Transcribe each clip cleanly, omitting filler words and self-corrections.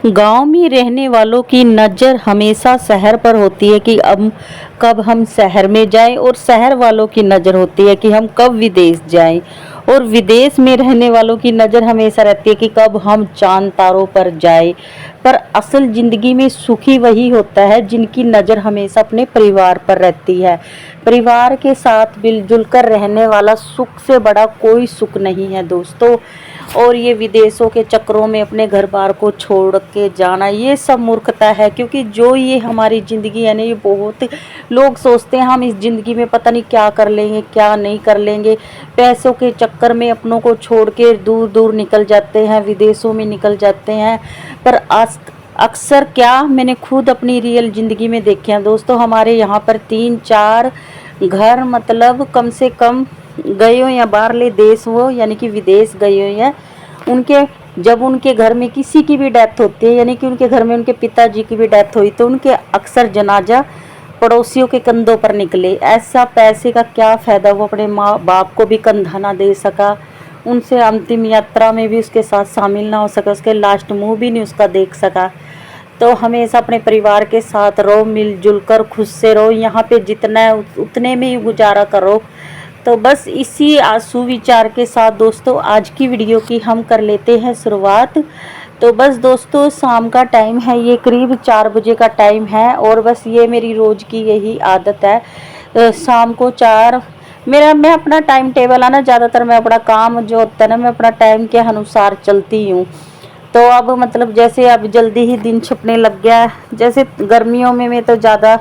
गांव में रहने वालों की नज़र हमेशा शहर पर होती है कि अब कब हम शहर में जाएं, और शहर वालों की नज़र होती है कि हम कब विदेश जाएं। और विदेश में रहने वालों की नज़र हमेशा रहती है कि कब हम चांद तारों पर जाएं। पर असल ज़िंदगी में सुखी वही होता है जिनकी नज़र हमेशा अपने परिवार पर रहती है। परिवार के साथ मिलजुल कर रहने वाला सुख से बड़ा कोई सुख नहीं है दोस्तों। और ये विदेशों के चक्करों में अपने घर बार को छोड़ के जाना, ये सब मूर्खता है। क्योंकि जो ये हमारी ज़िंदगी है ना, ये बहुत लोग सोचते हैं हम इस ज़िंदगी में पता नहीं क्या कर लेंगे क्या नहीं कर लेंगे। पैसों के चक्कर में अपनों को छोड़ के दूर दूर निकल जाते हैं, विदेशों में निकल जाते हैं। पर आज अक्सर क्या मैंने खुद अपनी रियल ज़िंदगी में देखे हैं दोस्तों, हमारे यहाँ पर 3-4 घर मतलब कम से कम गए हो या बाहरले देश हो यानी कि विदेश गए हो, या उनके जब उनके घर में किसी की भी डेथ होती है, यानी कि उनके घर में उनके पिताजी की भी डेथ हुई, तो उनके अक्सर जनाजा पड़ोसियों के कंधों पर निकले। ऐसा पैसे का क्या फ़ायदा, वो अपने माँ बाप को भी कंधा ना दे सका, उनसे अंतिम यात्रा में भी उसके साथ शामिल ना हो सका, उसके लास्ट मुँह भी नहीं उसका देख सका। तो हमेशा अपने परिवार के साथ रहो, मिलजुल कर खुश से रहो, यहाँ पे जितना है उतने में ही गुजारा करो। तो बस इसी आंसू विचार के साथ दोस्तों आज की वीडियो की हम कर लेते हैं शुरुआत। तो बस दोस्तों शाम का टाइम है, ये करीब 4 बजे का टाइम है, और बस ये मेरी रोज़ की यही आदत है। शाम को 4 मैं अपना टाइम टेबल है ना, ज़्यादातर मैं अपना काम जो होता है ना, मैं अपना टाइम के अनुसार चलती हूँ। तो अब मतलब जैसे अब जल्दी ही दिन छिपने लग गया है। जैसे गर्मियों में मैं तो ज़्यादा,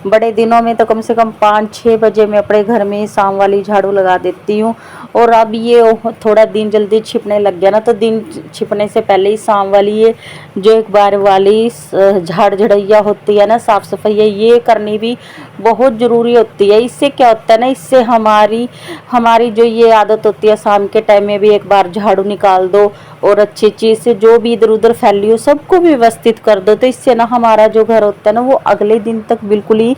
बड़े दिनों में तो कम से कम 5-6 बजे मैं अपने घर में शाम वाली झाड़ू लगा देती हूँ। और अब ये थोड़ा दिन जल्दी छिपने लग गया ना, तो दिन छिपने से पहले ही शाम वाली ये जो एक बार वाली झाड़ झड़ैया होती है ना, साफ़ सफाई है, ये करनी भी बहुत ज़रूरी होती है। इससे क्या होता है ना, इससे हमारी हमारी जो ये आदत होती है, शाम के टाइम में भी एक बार झाड़ू निकाल दो और अच्छी चीज़ से जो भी इधर उधर फैली हो सबको भी व्यवस्थित कर दो। तो इससे ना हमारा जो घर होता है ना, वो अगले दिन तक बिल्कुल ही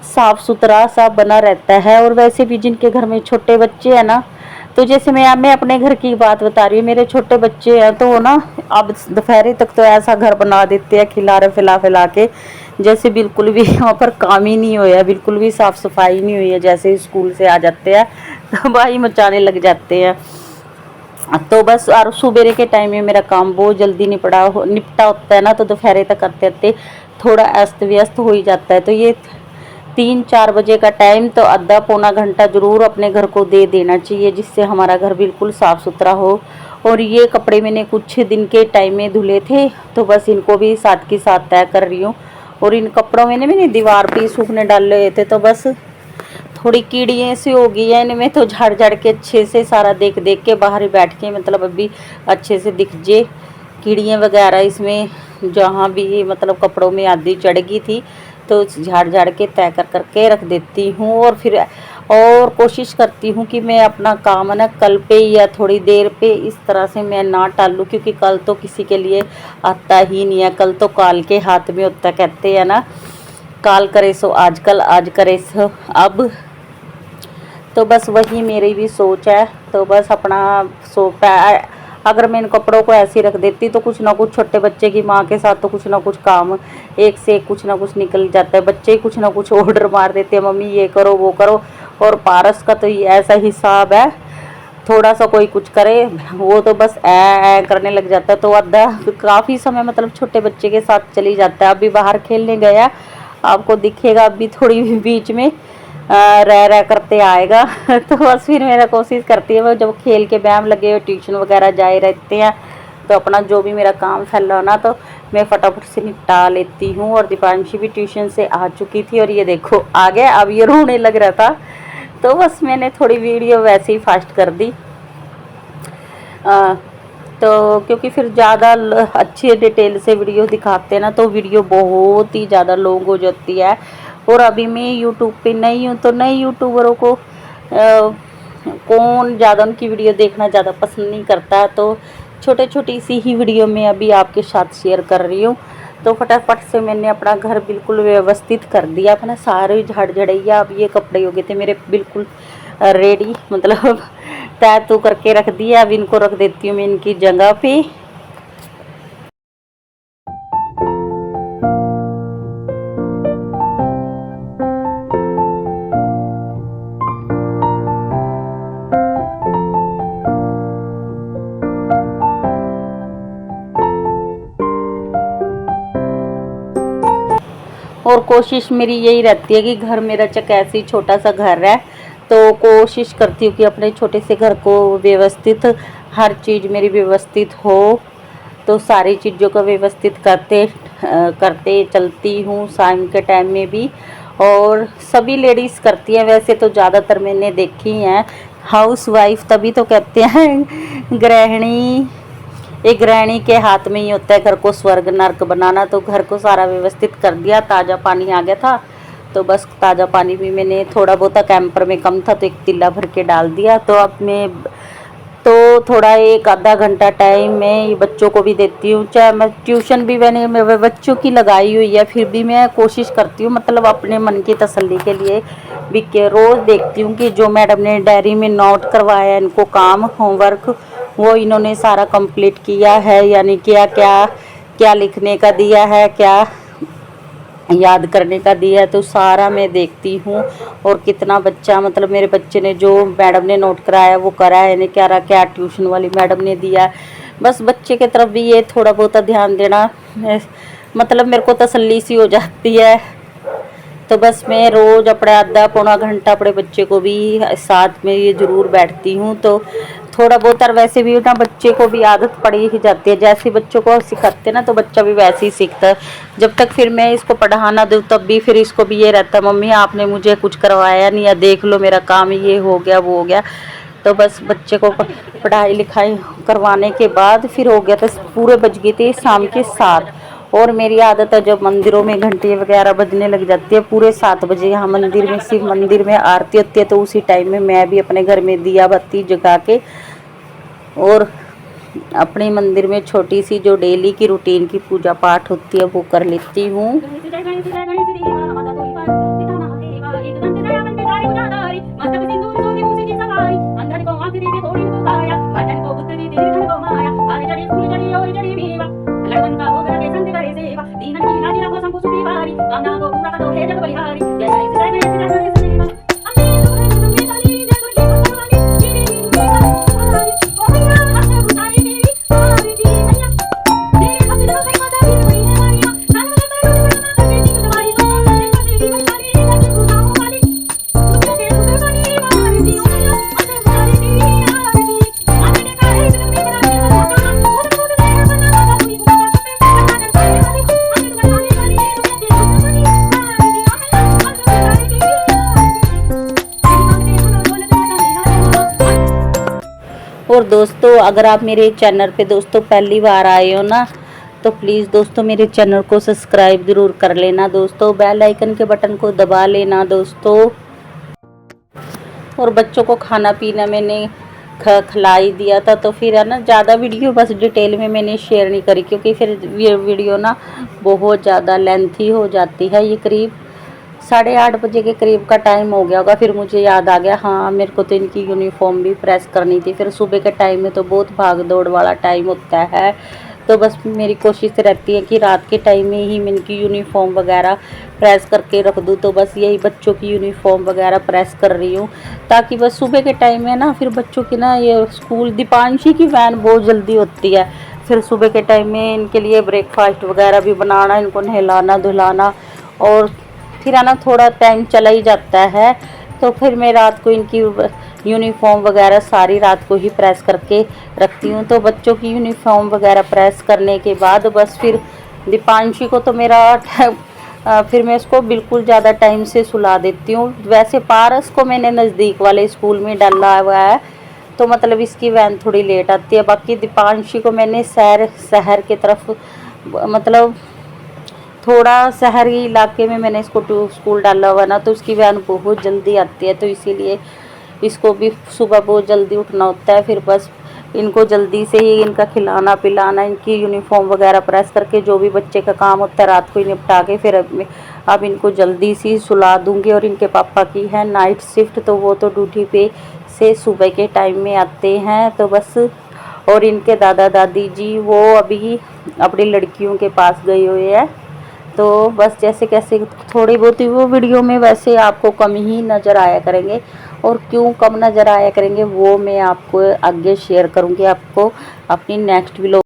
साफ़ सुथरा सा बना रहता है। और वैसे भी जिनके घर में छोटे बच्चे हैं ना, तो जैसे मैं अपने घर की बात बता रही हूँ, मेरे छोटे बच्चे हैं तो वो ना अब दोपहर तक तो ऐसा घर बना देते हैं खिला रहे फिला फिला के, जैसे बिल्कुल भी वहाँ पर काम ही नहीं हुआ, बिल्कुल भी साफ़ सफाई नहीं हुई है। जैसे स्कूल से आ जाते हैं तो भाई मचाने लग जाते हैं। तो बस और सुबह के टाइम में मेरा काम बहुत जल्दी निपटा होता है ना, तो दोपहर तक करते करते थोड़ा अस्त व्यस्त हो ही जाता है। तो ये 3-4 बजे का टाइम तो आधा पौना घंटा ज़रूर अपने घर को दे देना चाहिए, जिससे हमारा घर बिल्कुल साफ़ सुथरा हो। और ये कपड़े मैंने कुछ दिन के टाइम में धुले थे, तो बस इनको भी साथ के साथ तय कर रही हूँ। और इन कपड़ों में मैंने दीवार पे सूखने डाले हुए थे, तो बस थोड़ी कीड़ियाँ सी हो गई है इनमें, तो झाड़ झाड़ के अच्छे से सारा देख देख के बाहर ही बैठ के मतलब अभी अच्छे से दिख जे कीड़ियाँ वगैरह इसमें जहाँ भी मतलब कपड़ों में आधी चढ़ गई थी, तो झाड़ झाड़ के तय कर करके रख देती हूँ। और फिर और कोशिश करती हूँ कि मैं अपना काम है ना कल पे या थोड़ी देर पे इस तरह से मैं ना टालूँ, क्योंकि कल तो किसी के लिए आता ही नहीं है, कल तो काल के हाथ में होता कहते हैं ना, काल करे सो आजकल, आज करे सो अब। तो बस वही मेरी भी सोच है। तो बस अपना अगर मैं इन कपड़ों को ऐसे ही रख देती तो कुछ ना कुछ छोटे बच्चे की माँ के साथ तो कुछ ना कुछ काम एक से एक कुछ ना कुछ निकल जाता है। बच्चे ही कुछ ना कुछ ऑर्डर मार देते हैं, मम्मी ये करो वो करो। और पारस का तो ऐसा हिसाब है, थोड़ा सा कोई कुछ करे वो तो बस ऐ करने लग जाता है। तो आधा काफ़ी समय मतलब छोटे बच्चे के साथ चली जाता है। अभी बाहर खेलने गया, आपको दिखेगा अभी थोड़ी बीच में रह करते आएगा तो बस फिर मेरा कोशिश करती है वो जब खेल के व्यायाम लगे हुए ट्यूशन वगैरह जाए रहते हैं, तो अपना जो भी मेरा काम फैला हो ना तो मैं फटाफट से निपटा लेती हूँ। और दीपांशी भी ट्यूशन से आ चुकी थी और ये देखो आ गया, अब ये रोने लग रहा था, तो बस मैंने थोड़ी वीडियो वैसे ही फास्ट कर दी। तो क्योंकि फिर ज़्यादा अच्छी डिटेल से वीडियो दिखाते हैं ना, तो वीडियो बहुत ही ज़्यादा लॉन्ग हो जाती है। और अभी मैं यूट्यूब पे नई हूँ, तो नई यूट्यूबरों को कौन ज़्यादा उनकी वीडियो देखना ज़्यादा पसंद नहीं करता, तो छोटी सी ही वीडियो में अभी आपके साथ शेयर कर रही हूँ। तो फटाफट से मैंने अपना घर बिल्कुल व्यवस्थित कर दिया अपना, सारे झाड़ झड़ैया। अब ये कपड़े हो गए थे मेरे बिल्कुल रेडी, मतलब तय तो करके रख दिया। अब इनको रख देती हूँ मैं इनकी जगह पे। और कोशिश मेरी यही रहती है कि घर मेरा चाहे ऐसे ही छोटा सा घर है, तो कोशिश करती हूँ कि अपने छोटे से घर को व्यवस्थित, हर चीज़ मेरी व्यवस्थित हो। तो सारी चीज़ों को व्यवस्थित करते चलती हूँ शाम के टाइम में भी। और सभी लेडीज़ करती हैं वैसे तो, ज़्यादातर मैंने देखी हैं हाउस वाइफ, तभी तो कहते हैं गृहिणी। एक गृहिणी के हाथ में ही होता है घर को स्वर्ग नर्क बनाना। तो घर को सारा व्यवस्थित कर दिया, ताज़ा पानी आ गया था तो बस ताज़ा पानी भी मैंने थोड़ा बहुत, कैंपर में कम था तो एक तिल्ला भर के डाल दिया। तो अब मैं तो थोड़ा एक आधा घंटा टाइम मैं ये बच्चों को भी देती हूँ। चाहे मैं ट्यूशन भी मैंने बच्चों की लगाई हुई है, फिर भी मैं कोशिश करती हूँ मतलब अपने मन की तसल्ली के लिए भी के रोज़ देखती हूँ कि जो मैडम ने डायरी में नोट करवाया है इनको काम होमवर्क, वो इन्होंने सारा कंप्लीट किया है यानी क्या क्या क्या लिखने का दिया है, क्या याद करने का दिया है। तो सारा मैं देखती हूँ और कितना बच्चा मतलब मेरे बच्चे ने जो मैडम ने नोट कराया वो करा है, इन्हें क्या रहा क्या ट्यूशन वाली मैडम ने दिया है। बस बच्चे की तरफ भी ये थोड़ा बहुत ध्यान देना मतलब मेरे को तसल्ली सी हो जाती है। तो बस मैं रोज़ अपने आधा पौना घंटा अपने बच्चे को भी साथ में ये ज़रूर बैठती हूँ। तो थोड़ा बहुत, और वैसे भी ना बच्चे को भी आदत पड़ी ही जाती है, जैसे बच्चों को सिखाते ना तो बच्चा भी वैसे ही सीखता है। जब तक फिर मैं इसको पढ़ाना दूँ तब भी फिर इसको भी ये रहता है मम्मी आपने मुझे कुछ करवाया नहीं, या देख लो मेरा काम ये हो गया वो हो गया। तो बस बच्चे को पढ़ाई लिखाई करवाने के बाद फिर हो गया, तो पूरे बज गए थे शाम के 7। और मेरी आदत है जब मंदिरों में घंटी वगैरह बजने लग जाती है पूरे 7 बजे, यहाँ मंदिर में शिव मंदिर में आरती होती है, तो उसी टाइम में मैं भी अपने घर में दिया बत्ती जगा के और अपने मंदिर में छोटी सी जो डेली की रूटीन की पूजा पाठ होती है वो कर लेती हूँ। और दोस्तों अगर आप मेरे चैनल पे दोस्तों पहली बार आए हो ना तो प्लीज़ दोस्तों मेरे चैनल को सब्सक्राइब ज़रूर कर लेना दोस्तों, बेल आइकन के बटन को दबा लेना दोस्तों। और बच्चों को खाना पीना मैंने खिलाई दिया था, तो फिर है ना ज़्यादा वीडियो बस डिटेल में मैंने शेयर नहीं करी क्योंकि फिर वीडियो ना बहुत ज़्यादा लेंथी हो जाती है। ये करीब 8:30 बजे के करीब का टाइम हो गया होगा, फिर मुझे याद आ गया हाँ मेरे को तो इनकी यूनिफॉर्म भी प्रेस करनी थी। फिर सुबह के टाइम में तो बहुत भाग दौड़ वाला टाइम होता है, तो बस मेरी कोशिश रहती है कि रात के टाइम में ही मैं इनकी यूनिफॉर्म वगैरह प्रेस करके रख दूँ। तो बस यही बच्चों की यूनिफॉर्म वगैरह प्रेस कर रही हूँ ताकि बस सुबह के टाइम में ना फिर बच्चों की ना ये स्कूल दीपांशी की वैन बहुत जल्दी होती है, फिर सुबह के टाइम में इनके लिए ब्रेकफास्ट वगैरह भी बनाना, इनको नहलाना धुलाना और फिर है ना थोड़ा टाइम चला ही जाता है। तो फिर मैं रात को इनकी यूनिफॉर्म वगैरह सारी रात को ही प्रेस करके रखती हूँ। तो बच्चों की यूनिफॉर्म वगैरह प्रेस करने के बाद बस फिर दीपांशी को तो मेरा फिर मैं इसको बिल्कुल ज़्यादा टाइम से सुला देती हूँ। वैसे पारस को मैंने नज़दीक वाले स्कूल में डाला हुआ है तो मतलब इसकी वैन थोड़ी लेट आती है। बाकी दीपांशी को मैंने शहर के तरफ मतलब थोड़ा शहरी इलाके में मैंने इसको स्कूल डाला हुआ ना, तो उसकी वैन बहुत जल्दी आती है, तो इसीलिए इसको भी सुबह बहुत जल्दी उठना होता है। फिर बस इनको जल्दी से ही इनका खिलाना पिलाना, इनकी यूनिफॉर्म वगैरह प्रेस करके जो भी बच्चे का काम होता है रात को ही निपटा के फिर अब इनको जल्दी से सुला दूँगी। और इनके पापा की है नाइट शिफ्ट, तो वो तो ड्यूटी पे से सुबह के टाइम में आते हैं। तो बस और इनके दादा दादी जी वो अभी अपनी लड़कियों के पास गए हुए हैं। तो बस जैसे कैसे थोड़ी बहुत ही वो वीडियो में वैसे आपको कम ही नज़र आया करेंगे, और क्यों कम नज़र आया करेंगे वो मैं आपको आगे शेयर करूँगी आपको अपनी नेक्स्ट व्लॉग।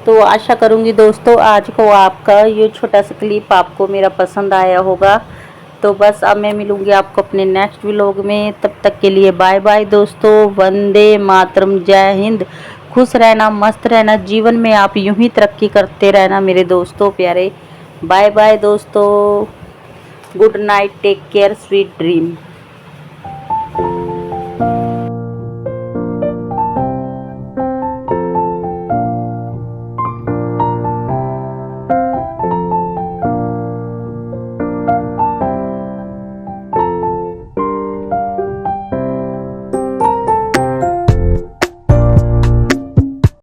तो आशा करूँगी दोस्तों आज को आपका ये छोटा सा क्लिप आपको मेरा पसंद आया होगा। तो बस अब मैं मिलूँगी आपको अपने नेक्स्ट व्लॉग में, तब तक के लिए बाय बाय दोस्तों। वंदे मातरम, जय हिंद। खुश रहना, मस्त रहना, जीवन में आप यूं ही तरक्की करते रहना मेरे दोस्तों प्यारे। बाय बाय दोस्तों, good night, take care, sweet dream.